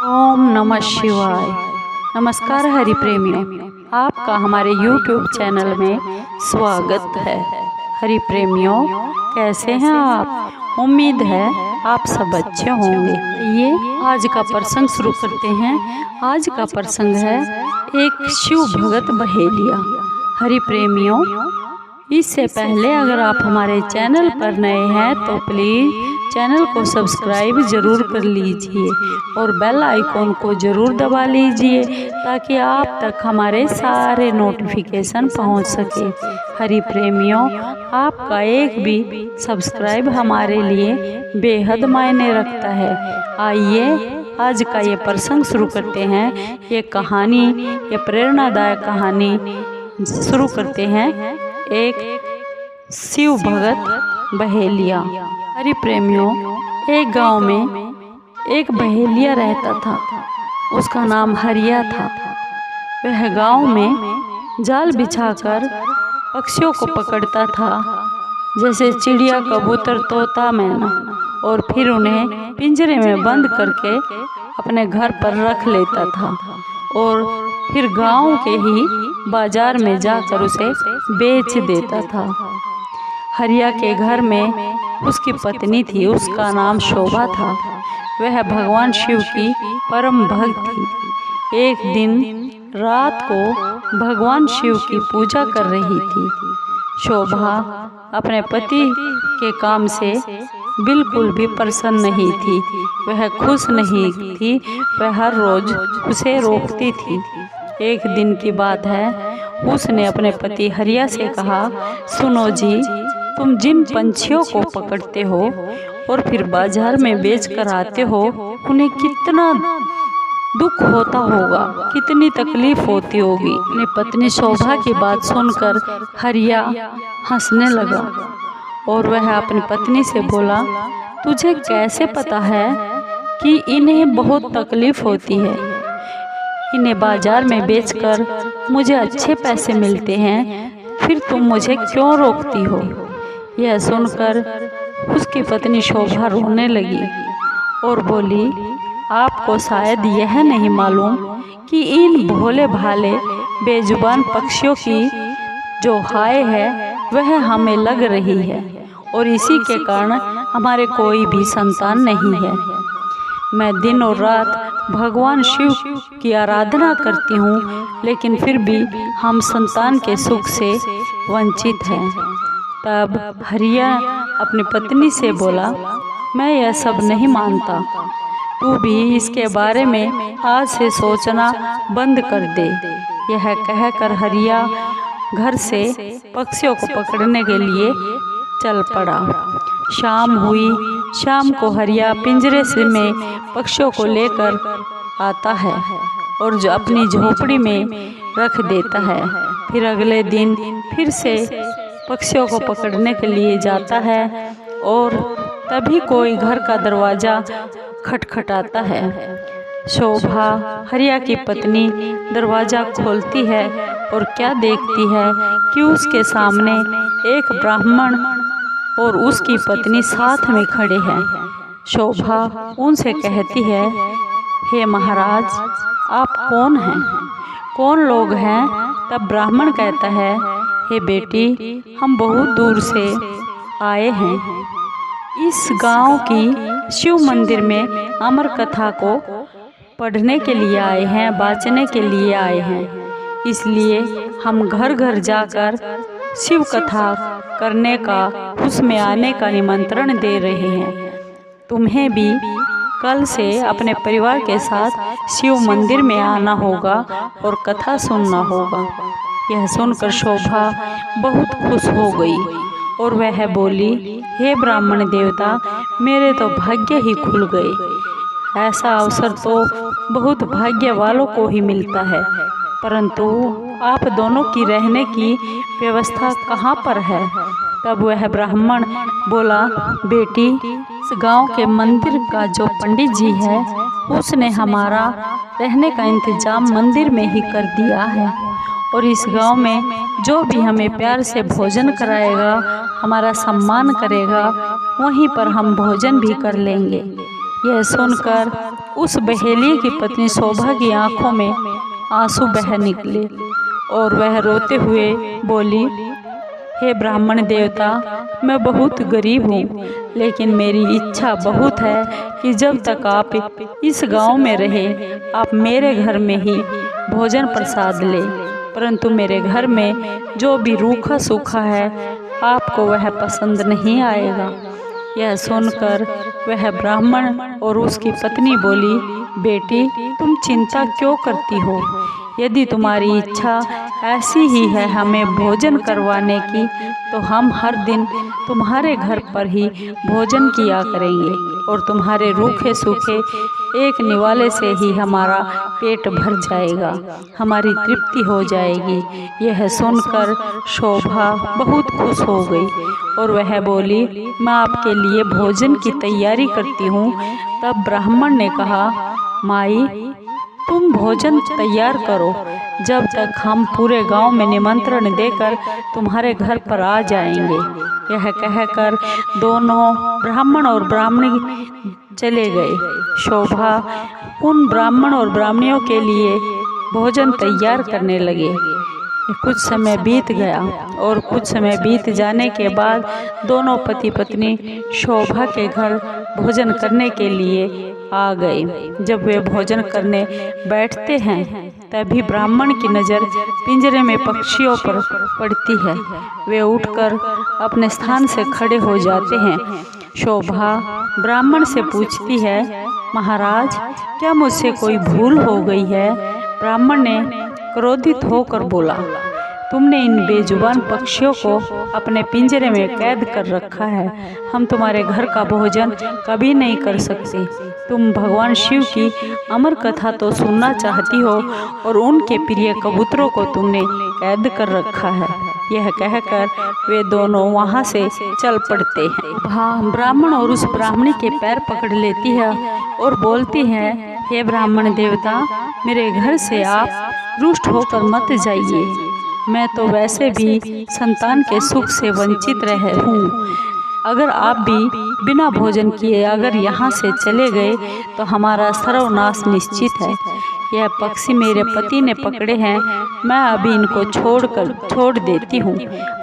ओम नमः शिवाय। नमस्कार हरि प्रेमियों, आपका हमारे YouTube चैनल में स्वागत है। हरि प्रेमियों, कैसे हैं आप? उम्मीद है आप सब अच्छे होंगे। ये आज का प्रसंग शुरू करते हैं। आज का प्रसंग है एक शिव भगत बहेलिया। हरि प्रेमियों, इससे पहले अगर आप हमारे चैनल पर नए हैं तो प्लीज़ चैनल को सब्सक्राइब ज़रूर कर लीजिए और बेल आइकॉन को ज़रूर दबा लीजिए ताकि आप तक हमारे सारे नोटिफिकेशन पहुंच सके। हरि प्रेमियों, आपका एक भी सब्सक्राइब हमारे लिए बेहद मायने रखता है। आइए आज का ये प्रसंग शुरू करते हैं। ये कहानी, ये प्रेरणादायक कहानी शुरू करते हैं। एक शिव भगत बहेलिया। हरि प्रेमियों, एक गांव में एक बहेलिया रहता था। उसका नाम हरिया था। वह गांव में जाल बिछाकर पक्षियों को पकड़ता था, जैसे चिड़िया, कबूतर, तोता, मैना, और फिर उन्हें पिंजरे में बंद करके अपने घर पर रख लेता था और फिर गांव के ही बाजार में जाकर उसे बेच देता था। हरिया के घर में उसकी पत्नी थी, उसका नाम शोभा था। वह भगवान शिव की परम भक्त थी। एक दिन रात को भगवान शिव की पूजा कर रही थी। शोभा अपने पति के काम से बिल्कुल भी प्रसन्न नहीं थी। वह खुश नहीं थी। वह हर रोज उसे रोकती थी। एक दिन की बात है, उसने अपने पति हरिया से कहा, सुनो जी, तुम जिन पंछियों को पकड़ते हो और फिर बाजार में बेच कर आते हो, उन्हें कितना दुख होता होगा, कितनी तकलीफ होती होगी। अपनी पत्नी शोभा की बात सुनकर हरिया हंसने लगा और वह अपनी पत्नी से बोला, तुझे कैसे पता है कि इन्हें बहुत तकलीफ होती है? इन्हें बाजार में बेचकर मुझे अच्छे पैसे मिलते हैं, फिर तुम मुझे क्यों रोकती हो? यह सुनकर उसकी पत्नी शोभा रोने लगी और बोली, आपको शायद यह नहीं मालूम कि इन भोले भाले बेजुबान पक्षियों की जो हाय है वह हमें लग रही है और इसी के कारण हमारे कोई भी संतान नहीं है। मैं दिन और रात भगवान शिव की आराधना करती हूँ, लेकिन फिर भी हम संतान के सुख से वंचित हैं। तब हरिया अपनी पत्नी से बोला, मैं यह सब नहीं मानता। तू भी इसके बारे में आज से सोचना बंद कर दे। यह कहकर हरिया घर से पक्षियों को पकड़ने के लिए चल पड़ा। शाम हुई। शाम को हरिया पिंजरे से में पक्षियों को लेकर आता है और जो अपनी झोपड़ी में रख देता है। फिर अगले दिन फिर से पक्षियों को पकड़ने के लिए जाता है और तभी कोई घर का दरवाज़ा खटखटाता है। शोभा, हरिया की पत्नी, दरवाज़ा खोलती है और क्या देखती है कि उसके सामने एक ब्राह्मण और उसकी पत्नी साथ में खड़े हैं। शोभा उनसे कहती है, हे महाराज, आप कौन हैं? कौन लोग हैं? तब ब्राह्मण कहता है, हे बेटी, हम बहुत दूर से आए हैं। इस गांव की शिव मंदिर में अमर कथा को पढ़ने के लिए आए हैं, बाँचने के लिए आए हैं। इसलिए हम घर घर जाकर शिव कथा करने का, उसमें आने का निमंत्रण दे रहे हैं। तुम्हें भी कल से अपने परिवार के साथ शिव मंदिर में आना होगा और कथा सुनना होगा। यह सुनकर शोभा बहुत खुश हो गई और वह बोली, हे ब्राह्मण देवता, मेरे तो भाग्य ही खुल गए। ऐसा अवसर तो बहुत भाग्य वालों को ही मिलता है, परंतु आप दोनों की रहने की व्यवस्था कहाँ पर है? तब वह ब्राह्मण बोला, बेटी, इस गांव के मंदिर का जो पंडित जी है, उसने हमारा रहने का इंतजाम मंदिर में ही कर दिया है और इस गांव में जो भी हमें प्यार से भोजन कराएगा, हमारा सम्मान करेगा, वहीं पर हम भोजन भी कर लेंगे। यह सुनकर उस बहेलिए की पत्नी शोभा की आंखों में आंसू बह निकले और वह रोते हुए बोली, हे ब्राह्मण देवता, मैं बहुत गरीब हूँ, लेकिन मेरी इच्छा बहुत है कि जब तक आप इस गांव में रहे आप मेरे घर में ही भोजन प्रसाद ले, परंतु मेरे घर में जो भी रूखा सूखा है आपको वह पसंद नहीं आएगा। यह सुनकर वह ब्राह्मण और उसकी पत्नी बोली, बेटी तुम चिंता क्यों करती हो? यदि तुम्हारी इच्छा ऐसी ही है हमें भोजन करवाने की, तो हम हर दिन तुम्हारे घर पर ही भोजन किया करेंगे और तुम्हारे रूखे सूखे एक निवाले से ही हमारा पेट भर जाएगा, हमारी तृप्ति हो जाएगी। यह सुनकर शोभा बहुत खुश हो गई और वह बोली, मैं आपके लिए भोजन की तैयारी करती हूँ। तब ब्राह्मण ने कहा, माई तुम भोजन तैयार करो, जब तक हम पूरे गांव में निमंत्रण देकर तुम्हारे घर पर आ जाएंगे। यह कहकर दोनों ब्राह्मण और ब्राह्मणी चले गए। शोभा उन ब्राह्मण और ब्राह्मणियों के लिए भोजन तैयार करने लगे। कुछ समय बीत गया और कुछ समय बीत जाने के बाद दोनों पति पत्नी शोभा के घर भोजन करने के लिए आ गए। जब वे भोजन करने बैठते हैं तभी ब्राह्मण की नज़र पिंजरे में पक्षियों पर पड़ती है। वे उठकर अपने स्थान से खड़े हो जाते हैं। शोभा ब्राह्मण से पूछती है, महाराज क्या मुझसे कोई भूल हो गई है? ब्राह्मण ने क्रोधित होकर बोला, तुमने इन बेजुबान पक्षियों को अपने पिंजरे में कैद कर रखा है। हम तुम्हारे घर का भोजन कभी नहीं कर सकते। तुम भगवान शिव की अमर कथा तो सुनना चाहती हो और उनके प्रिय कबूतरों को तुमने कैद कर रखा है। यह कहकर वे दोनों वहां से चल पड़ते हैं। हाँ, ब्राह्मण और उस ब्राह्मणी के पैर पकड़ लेती है और बोलती है, हे ब्राह्मण देवता, मेरे घर से आप रुष्ट होकर मत जाइए। मैं तो वैसे भी संतान के सुख से वंचित रहे हूँ। अगर आप भी बिना भोजन किए अगर यहाँ से चले गए तो हमारा सर्वनाश निश्चित है। यह पक्षी मेरे पति ने पकड़े हैं, मैं अभी इनको छोड़ देती हूँ,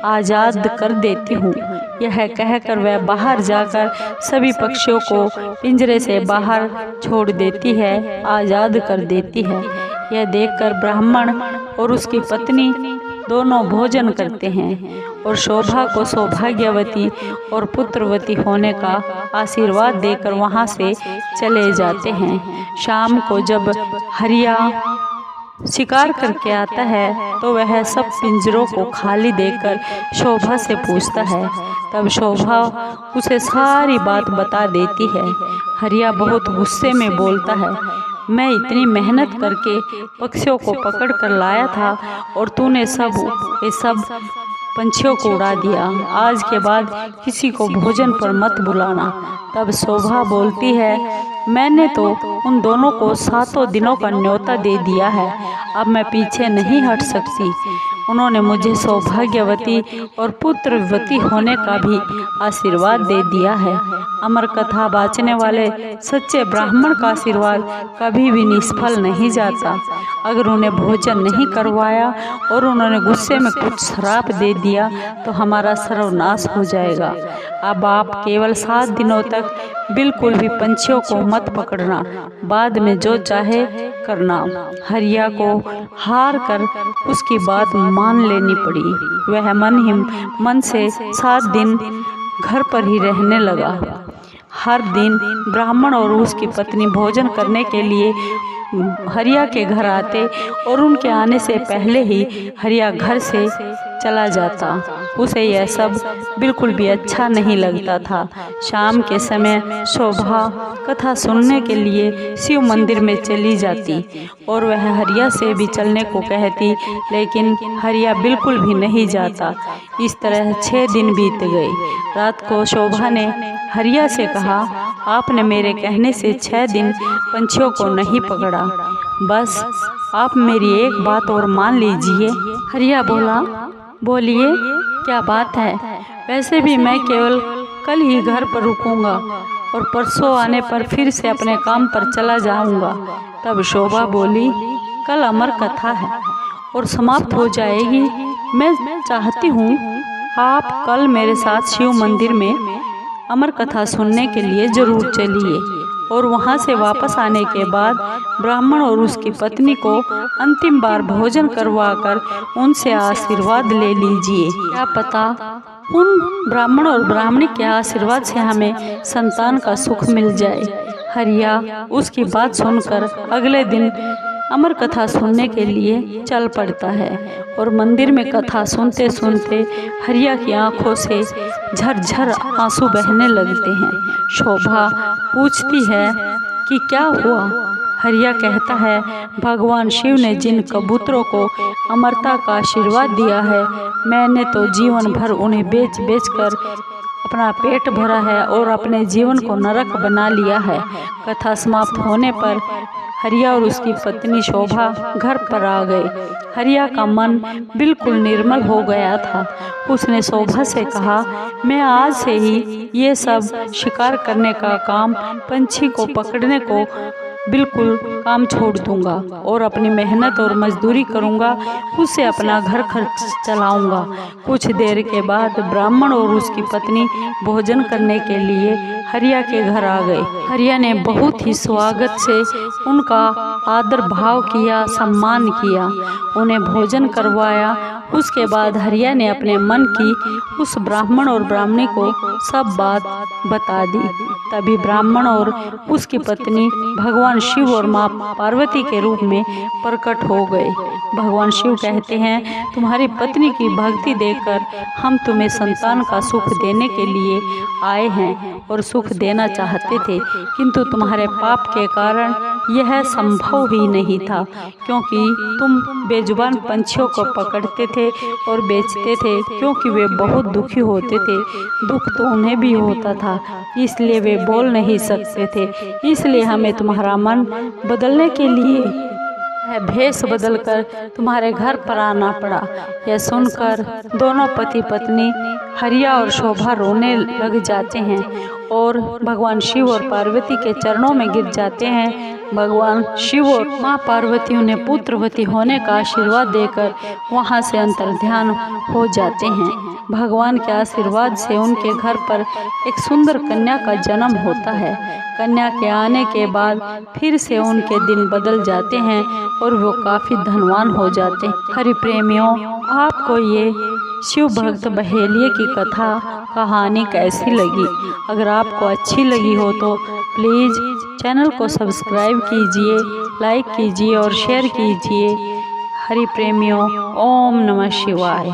आज़ाद कर देती हूँ। यह कहकर वह बाहर जाकर सभी पक्षियों को पिंजरे से बाहर छोड़ देती है, आज़ाद कर देती है। यह देखकर ब्राह्मण और उसकी पत्नी दोनों भोजन करते हैं और शोभा को सौभाग्यवती और पुत्रवती होने का आशीर्वाद देकर वहां से चले जाते हैं। शाम को जब हरिया शिकार करके आता है तो वह सब पिंजरों को खाली देखकर शोभा से पूछता है। तब शोभा उसे सारी बात बता देती है। हरिया बहुत गुस्से में बोलता है, मैं इतनी मेहनत करके पक्षियों को पकड़ कर लाया था और तूने सब पंछियों को उड़ा दिया। आज के बाद किसी को भोजन पर मत बुलाना। तब शोभा बोलती है, मैंने तो उन दोनों को 7 दिनों का न्योता दे दिया है, अब मैं पीछे नहीं हट सकती। उन्होंने मुझे सौभाग्यवती और पुत्रवती होने का भी आशीर्वाद दे दिया है। अमर कथा बाँचने वाले सच्चे ब्राह्मण का आशीर्वाद कभी भी निष्फल नहीं जाता। अगर उन्हें भोजन नहीं करवाया और उन्होंने गुस्से में कुछ श्राप दे दिया तो हमारा सर्वनाश हो जाएगा। अब आप केवल 7 दिनों तक बिल्कुल भी पंछियों को मत पकड़ना, बाद में जो चाहे करना। हरिया को हार कर उसकी बात मान लेनी पड़ी। वह मन ही मन से 7 दिन घर पर ही रहने लगा। हर दिन ब्राह्मण और उसकी पत्नी भोजन करने के लिए हरिया के घर आते और उनके आने से पहले ही हरिया घर से चला जाता। उसे यह सब बिल्कुल भी अच्छा नहीं लगता था। शाम के समय शोभा कथा सुनने के लिए शिव मंदिर में चली जाती और वह हरिया से भी चलने को कहती, लेकिन हरिया बिल्कुल भी नहीं जाता। इस तरह 6 दिन बीत गए। रात को शोभा ने हरिया से कहा, आपने मेरे कहने से 6 दिन पंछियों को नहीं पकड़ा, बस आप मेरी एक बात और मान लीजिए। हरिया बोला, बोलिए क्या बात है? वैसे भी मैं केवल कल ही घर पर रुकूंगा और परसों आने पर फिर से अपने काम पर चला जाऊंगा। तब शोभा बोली, कल अमर कथा है और समाप्त हो जाएगी। मैं चाहती हूँ आप कल मेरे साथ शिव मंदिर में अमर कथा सुनने के लिए जरूर चलिए और वहाँ से वापस आने के बाद ब्राह्मण और उसकी पत्नी को अंतिम बार भोजन करवाकर उनसे आशीर्वाद ले लीजिए। क्या पता उन ब्राह्मण और ब्राह्मणी के आशीर्वाद से हमें संतान का सुख मिल जाए। हरिया उसकी बात सुनकर अगले दिन अमर कथा सुनने के लिए चल पड़ता है और मंदिर में कथा सुनते सुनते हरिया की आंखों से झरझर आंसू बहने लगते हैं। शोभा पूछती है कि क्या हुआ। हरिया कहता है, भगवान शिव ने जिन कबूतरों को अमरता का आशीर्वाद दिया है, मैंने तो जीवन भर उन्हें बेच बेच कर अपना पेट भरा है और अपने जीवन को नरक बना लिया है। कथा समाप्त होने पर हरिया और उसकी पत्नी शोभा घर पर आ गए। हरिया का मन बिल्कुल निर्मल हो गया था। उसने शोभा से कहा, मैं आज से ही ये सब शिकार करने का काम, पंछी को पकड़ने को बिल्कुल काम छोड़ दूंगा और अपनी मेहनत और मजदूरी करूंगा, उससे अपना घर खर्च चलाऊंगा। कुछ देर के बाद ब्राह्मण और उसकी पत्नी भोजन करने के लिए हरिया के घर आ गए। हरिया ने बहुत ही स्वागत से उनका आदर भाव किया, सम्मान किया, उन्हें भोजन करवाया। उसके बाद हरिया ने अपने मन की उस ब्राह्मण और ब्राह्मणी को सब बात बता दी। तभी ब्राह्मण और उसकी पत्नी भगवान शिव और माँ पार्वती के रूप में प्रकट हो गए। भगवान शिव कहते हैं, तुम्हारी पत्नी की भक्ति देखकर हम तुम्हें संतान का सुख देने के लिए आए हैं और सुख देना चाहते थे, किंतु तुम्हारे पाप के कारण यह संभव ही नहीं था, क्योंकि तुम बेजुबान पंछियों को पकड़ते थे और बेचते थे, क्योंकि वे बहुत दुखी होते थे। दुख तो उन्हें भी होता था, इसलिए वे बोल नहीं सकते थे। इसलिए हमें तुम्हारा मन बदलने के लिए भेष बदलकर तुम्हारे घर पर आना पड़ा। यह सुनकर दोनों पति पत्नी हरिया और शोभा रोने लग जाते हैं और भगवान शिव और पार्वती के चरणों में गिर जाते हैं। भगवान शिव और माँ पार्वती उन्हें पुत्रवती होने का आशीर्वाद देकर वहाँ से अंतर्ध्यान हो जाते हैं। भगवान के आशीर्वाद से उनके घर पर एक सुंदर कन्या का जन्म होता है। कन्या के आने के बाद फिर से उनके दिन बदल जाते हैं और वो काफ़ी धनवान हो जाते हैं। हरि प्रेमियों, आपको ये शिव भक्त बहेलिये की कथा कहानी कैसी लगी? अगर आपको अच्छी लगी हो तो प्लीज़ चैनल को सब्सक्राइब कीजिए, लाइक कीजिए और शेयर कीजिए। हरि प्रेमियों, ओम नमः शिवाय।